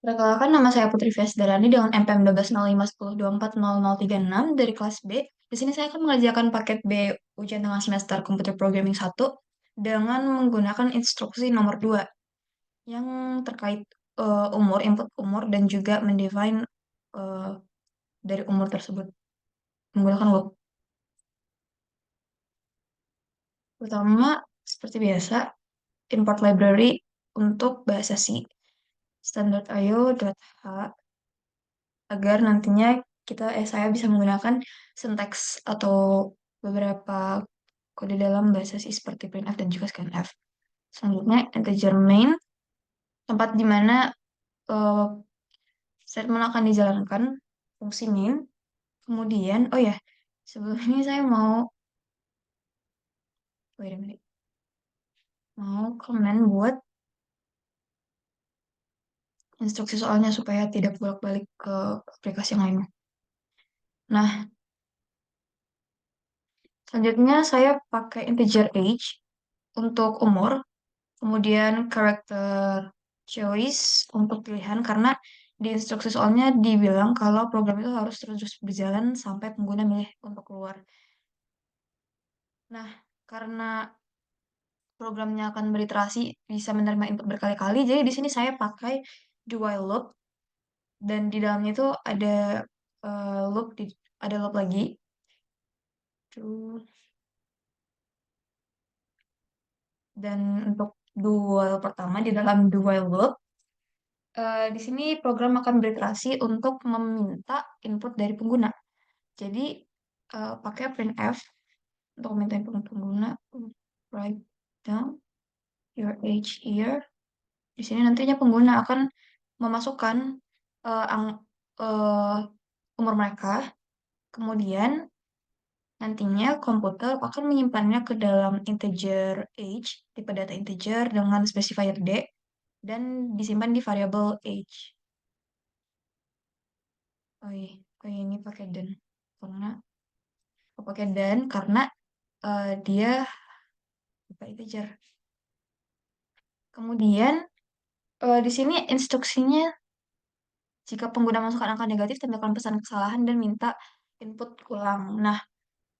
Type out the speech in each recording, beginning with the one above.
Perkenalkan, nama saya Putri Fiasdarani dengan NPM 120510240036 dari kelas B. Di sini saya akan mengerjakan paket B ujian tengah semester Computer Programming 1 dengan menggunakan instruksi nomor 2 yang terkait input umur, dan juga mendefine eh, dari umur tersebut menggunakan loop. Pertama, seperti biasa, import library untuk bahasa C, standard.io.h, agar nantinya saya bisa menggunakan syntax atau beberapa kode dalam bahasa C seperti printf dan juga scanf. Selanjutnya, integer main, tempat di mana eh, statement akan dijalankan, fungsi main. Kemudian, oh ya, sebelum ini saya wait a minute, mau komen buat instruksi soalnya supaya tidak bolak-balik ke aplikasi yang lain. Nah, selanjutnya saya pakai integer age untuk umur. Kemudian character choice untuk pilihan, karena di instruksi soalnya dibilang kalau program itu harus terus berjalan sampai pengguna milih untuk keluar. Nah, karena programnya akan beriterasi, bisa menerima input berkali-kali, jadi di sini saya pakai do while loop, dan di dalamnya itu ada loop, ada loop lagi. Do- Dan untuk do while pertama di dalam do while loop, di sini program akan beriterasi untuk meminta input dari pengguna. Jadi pakai printf untuk meminta input pengguna. Write down your age here. Di sini nantinya pengguna akan memasukkan eh, ang- eh, umur mereka. Kemudian nantinya komputer akan menyimpannya ke dalam integer age, tipe data integer dengan specifier d, dan disimpan di variabel age. Oh iya, ini pakai dan karena dia tipe integer. Kemudian di sini instruksinya, jika pengguna masukkan angka negatif, tambahkan pesan kesalahan dan minta input ulang. Nah,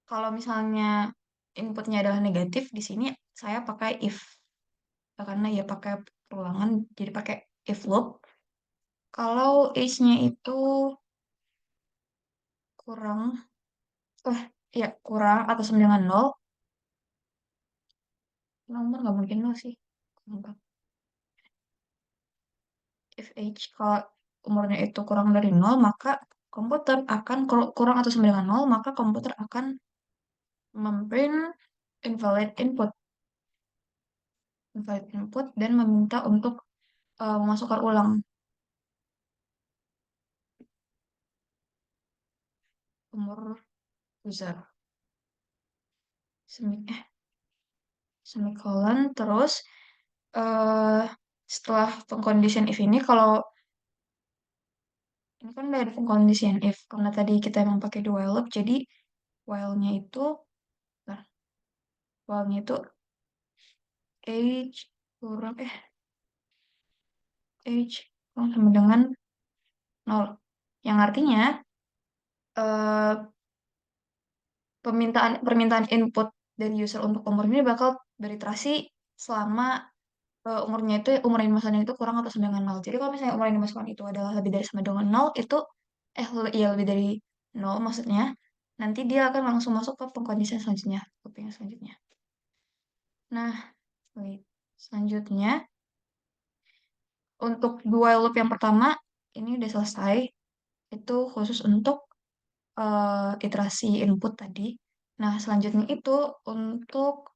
kalau misalnya inputnya adalah negatif, di sini saya pakai if. Karena ya pakai perulangan, jadi pakai if loop. Kalau age-nya itu kurang, ya kurang atau sama dengan 0, nomor nggak mungkin 0 sih. If age, kalau umurnya itu kurang dari 0, maka komputer akan, kurang atau sama dengan 0, maka komputer akan memprint invalid input, dan meminta untuk memasukkan ulang umur user. Semi, semikolon, terus eh setelah pengcondition if ini, kalau ini kan udah ada pengcondition if, karena tadi kita emang pakai do while loop, jadi while-nya itu, nah, while-nya itu age kurang age kurang sama dengan 0, yang artinya eh permintaan input dari user untuk umur ini bakal beriterasi selama umurnya itu, umur yang dimasukkan itu kurang atau sama dengan 0. Jadi kalau misalnya umur yang dimasukkan itu adalah lebih dari sama dengan 0, itu ya lebih dari 0 maksudnya, nanti dia akan langsung masuk ke pengkondisian selanjutnya, looping selanjutnya. Nah, wait. Selanjutnya untuk dua loop yang pertama ini udah selesai. Itu khusus untuk iterasi input tadi. Nah, selanjutnya itu untuk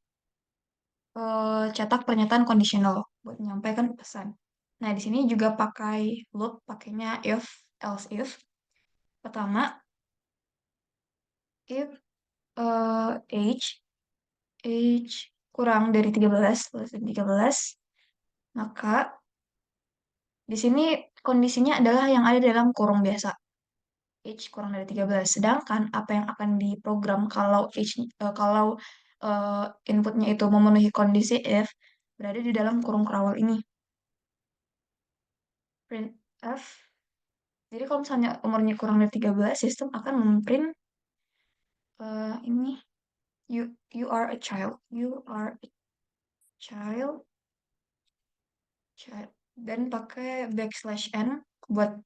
cetak pernyataan kondisional buat menyampaikan pesan. Nah, di sini juga pakai loop, pakainya if, else if. Pertama, if age kurang dari 13, less than 13, maka di sini kondisinya adalah yang ada dalam kurung biasa, age kurang dari 13. Sedangkan apa yang akan diprogram kalau kalau inputnya itu memenuhi kondisi if, berada di dalam kurung kerawal ini. Print, F. Jadi kalau misalnya umurnya kurang dari 13, sistem akan memprint ini you are a child, you are a child, child, dan pakai backslash n buat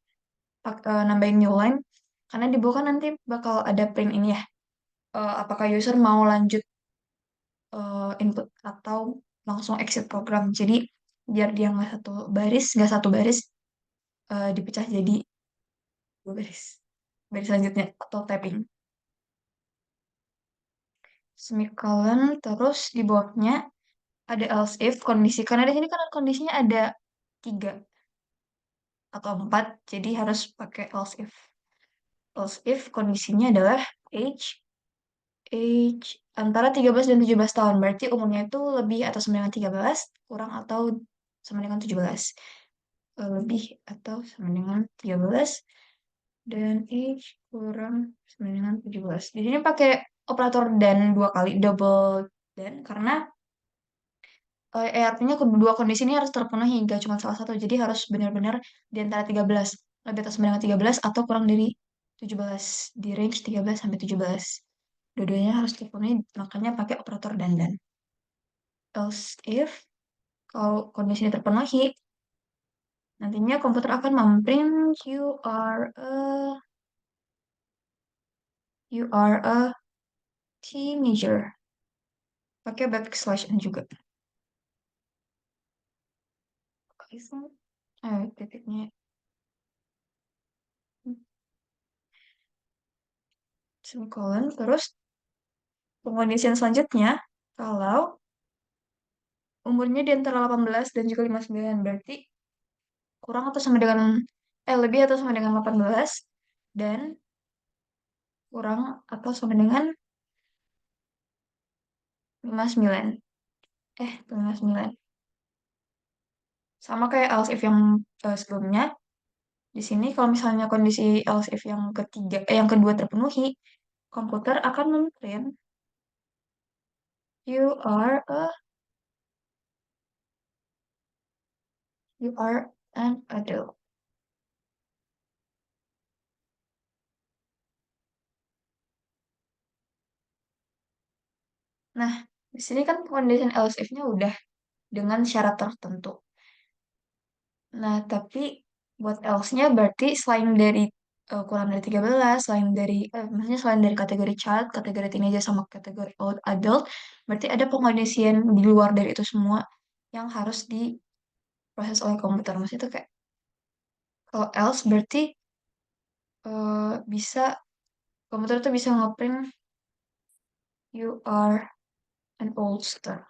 nambahin new line karena di bawah kan nanti bakal ada print ini ya. Apakah user mau lanjut input atau langsung exit program. Jadi biar dia nggak satu baris dipecah jadi dua baris. Baris selanjutnya atau typing. Semicolon terus di bawahnya ada else if kondisi karena di sini kan kondisinya ada tiga atau empat, jadi harus pakai else if. Else if kondisinya adalah age age antara 13 dan 17 tahun. Berarti umurnya itu lebih atau sama dengan 13, kurang atau sama dengan 17. Lebih atau sama dengan 13 dan age kurang sama dengan 17. Di sini pakai operator dan dua kali double dan karena artinya kedua kondisi ini harus terpenuhi, nggak cuma salah satu. Jadi harus benar-benar di antara 13, lebih atas sama dengan 13 atau kurang dari 17, di range 13 sampai 17. Dua-duanya harus terpenuhi, makanya pakai operator dan. Else if, kalau kondisi ini terpenuhi, nantinya komputer akan memprint you are a teenager. Pakai backslash n juga. Titiknya. Semikolon. Terus pengkondisian selanjutnya, kalau umurnya di antara 18 dan juga 59, berarti kurang atau sama dengan, lebih atau sama dengan 18, dan kurang atau sama dengan 59. 59. Sama kayak else if yang sebelumnya. Di sini kalau misalnya kondisi else if yang kedua terpenuhi, komputer akan memprint you are a you are an adult. Nah, di sini kan condition else if-nya udah dengan syarat tertentu. Nah, tapi buat else-nya berarti selain dari kurang dari 13, maksudnya selain dari kategori child, kategori teenager, sama kategori old adult, berarti ada pengkondisian di luar dari itu semua yang harus diproses oleh komputer. Maksudnya itu kayak, kalau else berarti bisa, komputer tuh bisa ngeprint you are an oldster.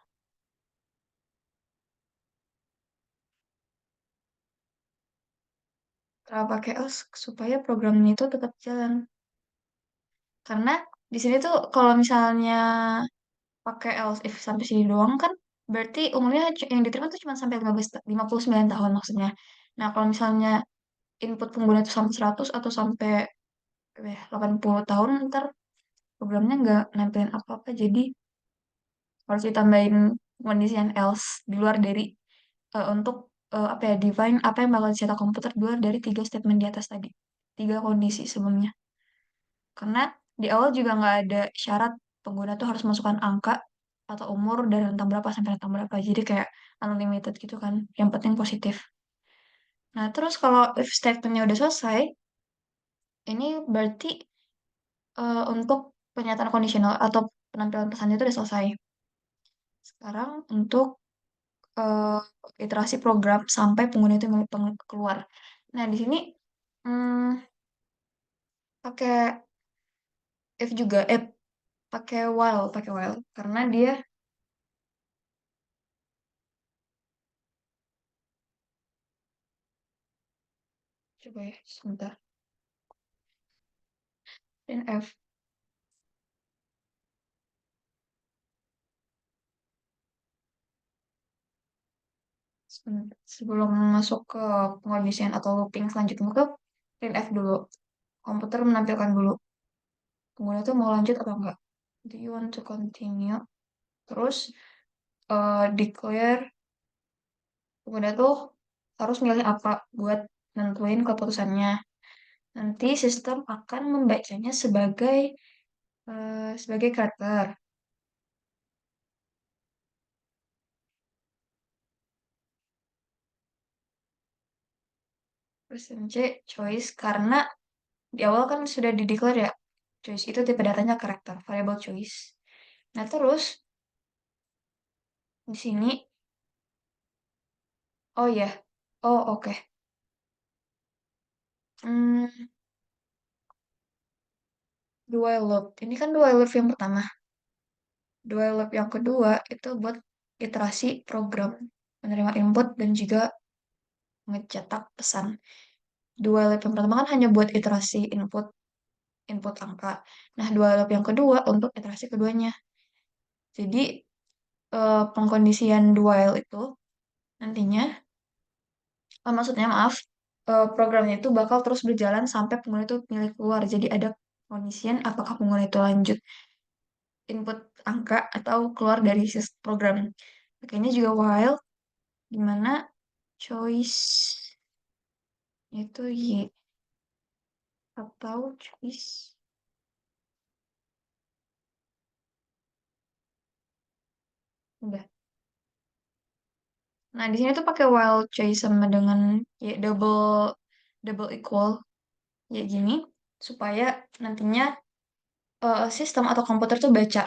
Cara pakai else supaya programnya itu tetap jalan. Karena di sini tuh kalau misalnya pakai else if sampai sini doang kan berarti umurnya yang diterima tuh cuma sampai 59 tahun maksudnya. Nah, kalau misalnya input pengguna itu sampai 100 atau sampai 80 tahun, ntar programnya nggak nampilin apa-apa. Jadi harus ditambahin condition else di luar dari untuk apa ya, define apa yang bakal dicetak komputer di luar dari tiga statement di atas tadi. Tiga kondisi sebelumnya. Karena di awal juga nggak ada syarat pengguna tuh harus masukkan angka atau umur dari rentang berapa sampai rentang berapa. Jadi kayak unlimited gitu kan. Yang penting positif. Nah, terus kalau if statementnya udah selesai, ini berarti untuk pernyataan kondisional atau penampilan pesannya itu udah selesai. Sekarang untuk eh, iterasi program sampai pengguna itu keluar. Nah, di sini hmm, pakai if juga, pakai while karena dia, coba ya sebentar, dan F sebelum masuk ke pengondisian atau looping selanjutnya ke printf dulu. Komputer menampilkan dulu pengguna itu mau lanjut atau enggak. Do you want to continue? Terus declare pengguna tuh harus milih apa buat nentuin keputusannya. Nanti sistem akan membacanya sebagai karakter. Persen C choice karena di awal kan sudah dideklar ya choice itu tipe datanya karakter variable choice. Nah terus di sini oh ya oh oke. Hmm, dual loop ini kan dual loop yang pertama. Dual loop yang kedua itu buat iterasi program menerima input dan juga mencetak pesan. Dual loop yang pertama kan hanya buat iterasi input input angka. Nah, dual loop yang kedua untuk iterasi keduanya. Jadi pengkondisian dual itu nantinya maksudnya maaf, programnya itu bakal terus berjalan sampai pengguna itu milih keluar. Jadi ada kondisian apakah pengguna itu lanjut input angka atau keluar dari program. Makanya juga while di mana choice itu Y atau choice udah. Nah, di sini tuh pakai while choice sama dengan ya double double equal ya gini supaya nantinya sistem atau komputer tuh baca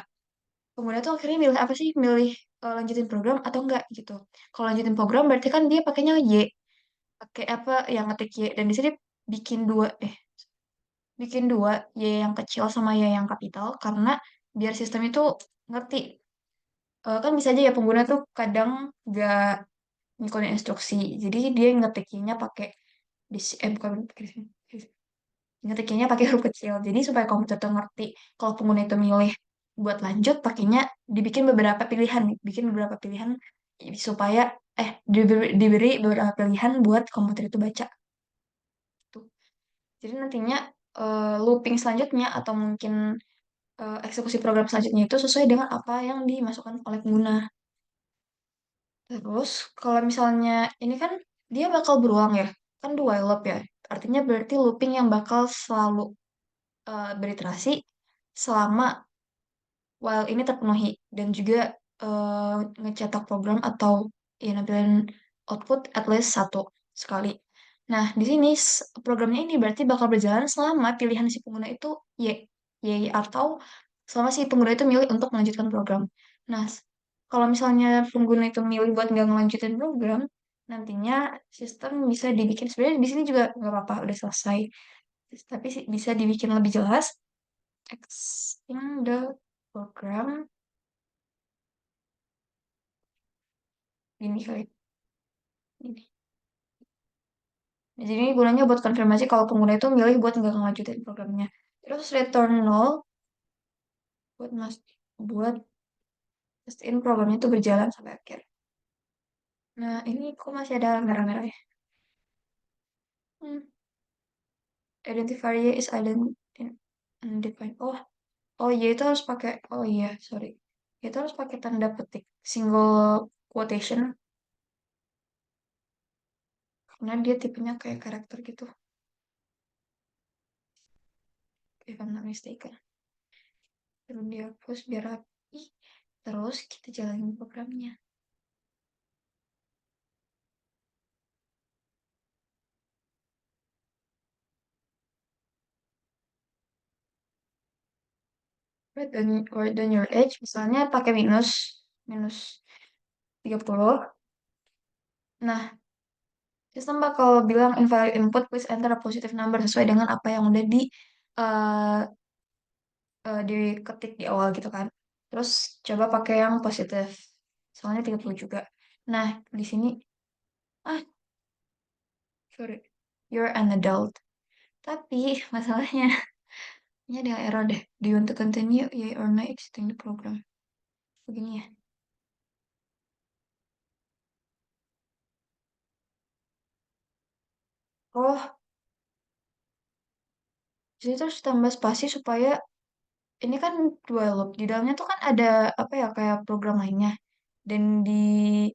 pengguna tuh akhirnya milih apa sih milih lanjutin program atau enggak gitu. Kalau lanjutin program berarti kan dia pakainya Y, pakai apa yang ngetik Y dan di sini bikin dua bikin dua Y yang kecil sama Y yang kapital karena biar sistem itu ngerti. Kan bisa aja ya pengguna tuh kadang nggak ngikutin instruksi jadi dia ngetik Y-nya pakai bukan ngetikinnya pakai huruf kecil. Jadi supaya komputer tuh ngerti kalau pengguna itu milih buat lanjut, pakainya dibikin beberapa pilihan, nih. Bikin beberapa pilihan supaya diberi beberapa pilihan buat komputer itu baca. Tuh. Jadi nantinya looping selanjutnya atau mungkin eksekusi program selanjutnya itu sesuai dengan apa yang dimasukkan oleh pengguna. Terus kalau misalnya ini kan dia bakal berulang ya, kan dua loop ya. Artinya berarti looping yang bakal selalu beriterasi selama while ini terpenuhi dan juga ngecetak program atau ya nampilin output at least satu sekali. Nah, di sini programnya ini berarti bakal berjalan selama pilihan si pengguna itu Y, atau selama si pengguna itu milih untuk melanjutkan program. Nah, kalau misalnya pengguna itu milih buat nggak ngelanjutin program, nantinya sistem bisa dibikin sebenarnya di sini juga nggak apa-apa udah selesai. Tapi bisa dibikin lebih jelas in the program ini kali ini. Nah, jadi ini gunanya buat konfirmasi kalau pengguna itu milih buat nggak ngelanjutin programnya. Terus return null buat pastiin programnya itu berjalan sampai akhir. Nah, ini kok masih ada merah-merah ya? Hmm. Identifier Y is undefined. Oh iya itu harus pakai. Oh iya, sorry. Itu harus pakai tanda petik single quotation karena dia tipenya kayak karakter gitu. If I'm not mistaken. Terus dihapus biar rapi. Terus kita jalanin programnya. Write down your age, misalnya pakai minus 30. Nah, sistem bakal bilang invalid input, please enter a positive number sesuai dengan apa yang udah uh, diketik di awal gitu kan. Terus coba pakai yang positif. Soalnya 30 juga. Nah, di sini, ah, sorry, you're an adult. Tapi masalahnya, ini ada error deh. Do you want to continue? Yay or no exiting the program? Begini ya. Oh, di situ harus tambah spasi supaya ini kan dua loop. Di dalamnya tuh kan ada apa ya kayak program lainnya. Dan di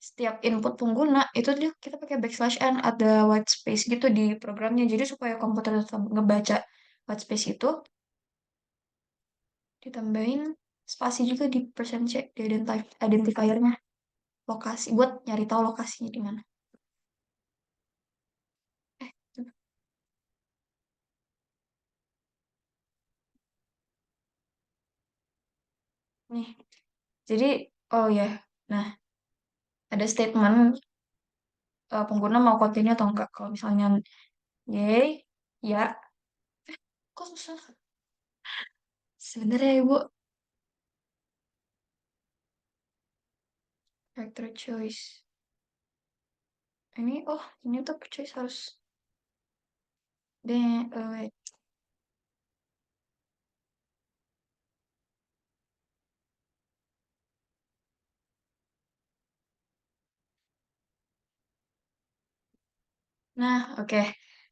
setiap input pengguna itu dia kita pakai backslash n, ada white space gitu di programnya. Jadi supaya komputer tetap ngebaca white space itu, ditambahin spasi juga di persen C di identifiernya, lokasi buat nyari tahu lokasinya di mana. Eh, coba. Nih. Jadi oh ya. Nah, ada statement pengguna mau continue atau enggak. Kalau misalnya yay, ya, kok susah? Sebenarnya Ibu, character choice. Ini, oh, ini tuh choice harus deh, wait. Nah, oke.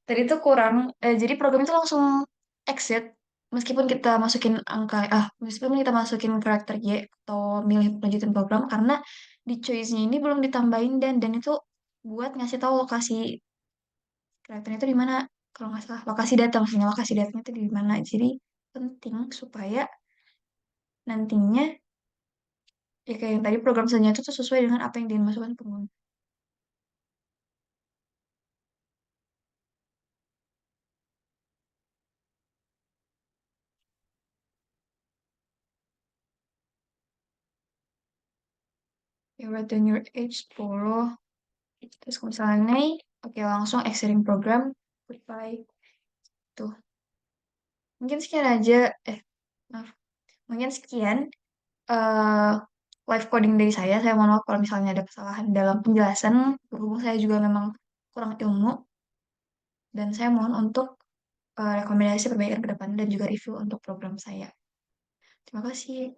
Tadi tuh kurang, jadi program itu langsung exit meskipun kita masukin angka, meskipun kita masukin karakter Y atau milih lanjutin program karena di choice-nya ini belum ditambahin dan itu buat ngasih tahu lokasi karakternya itu di mana. Kalau nggak salah, lokasi data maksudnya lokasi datanya itu di mana. Jadi penting supaya nantinya ya kayak yang tadi program selanjutnya itu tuh sesuai dengan apa yang dimasukkan pengguna. You write down your age 10. Terus kalau misalnya nih, oke langsung exiting program. Goodbye. Tuh. Mungkin sekian aja. Maaf. Mungkin sekian eh live coding dari saya. Saya mohon maaf kalau misalnya ada kesalahan dalam penjelasan. Berhubung saya juga memang kurang ilmu. Dan saya mohon untuk rekomendasi perbaikan ke depan dan juga review untuk program saya. Terima kasih.